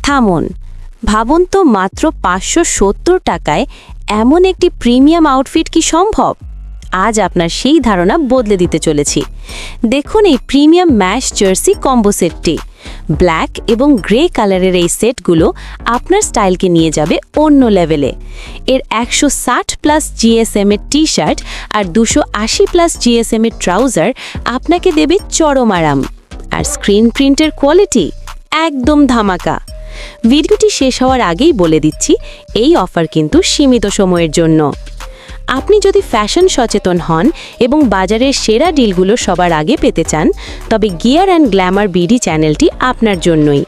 থামুন, ভাবুন তো মাত্র 570 টাকায় এমন একটি প্রিমিয়াম আউটফিট কি সম্ভব? আজ আপনার সেই ধারণা বদলে দিতে চলেছি। দেখুন এই প্রিমিয়াম ম্যাশ জার্সি কম্বো সেটটি। ব্ল্যাক এবং গ্রে কালারের এই সেটগুলো আপনার স্টাইলকে নিয়ে যাবে অন্য লেভেলে। এর 160+ জিএসএম এর টি শার্ট আর 280+ জিএসএম এর ট্রাউজার আপনাকে দেবে চরম আরাম। আর স্ক্রিন প্রিন্টের কোয়ালিটি একদম ধামাকা। ভিডিওটি শেষ হওয়ার আগেই বলে দিচ্ছি, এই অফার কিন্তু সীমিত সময়ের জন্য। আপনি যদি ফ্যাশন সচেতন হন এবং বাজারের সেরা ডিলগুলো সবার আগে পেতে চান, তবে গিয়ার অ্যান্ড গ্ল্যামার বিডি চ্যানেলটি আপনার জন্যই।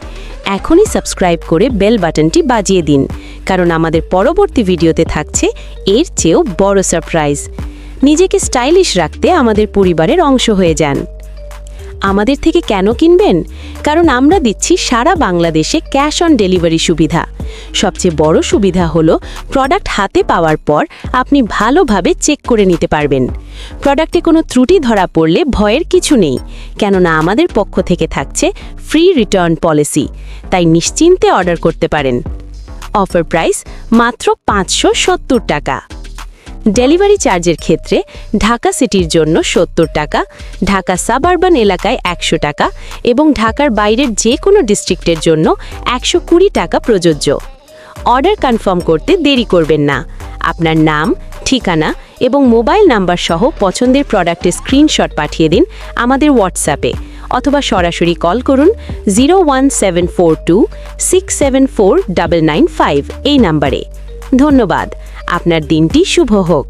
এখনই সাবস্ক্রাইব করে বেল বাটনটি বাজিয়ে দিন, কারণ আমাদের পরবর্তী ভিডিওতে থাকছে এর চেয়েও বড় সারপ্রাইজ। নিজেকে স্টাইলিশ রাখতে আমাদের পরিবারের অংশ হয়ে যান। আমাদের থেকে কেন কিনবেন? কারণ আমরা দিচ্ছি সারা বাংলাদেশে ক্যাশ অন ডেলিভারি সুবিধা। সবচেয়ে বড় সুবিধা হলো প্রোডাক্ট হাতে পাওয়ার পর আপনি ভালোভাবে চেক করে নিতে পারবেন। প্রোডাক্টে কোনো ত্রুটি ধরা পড়লে ভয়ের কিছু নেই, কেননা আমাদের পক্ষ থেকে থাকছে ফ্রি রিটার্ন পলিসি, তাই নিশ্চিন্তে অর্ডার করতে পারেন। অফার প্রাইস মাত্র 570 টাকা। ডেলিভারি চার্জের ক্ষেত্রে ঢাকা সিটির জন্য 70 টাকা, ঢাকা সাবারবান এলাকায় 100 টাকা এবং ঢাকার বাইরের যে কোনো ডিস্ট্রিক্টের জন্য 120 টাকা প্রযোজ্য। অর্ডার কনফার্ম করতে দেরি করবেন না। আপনার নাম, ঠিকানা এবং মোবাইল নাম্বার সহ পছন্দের প্রোডাক্টের স্ক্রিনশট পাঠিয়ে দিন আমাদের হোয়াটসঅ্যাপে, অথবা সরাসরি কল করুন 01742 674 995 এই নাম্বারে। ধন্যবাদ। আপনার দিনটি শুভ হোক।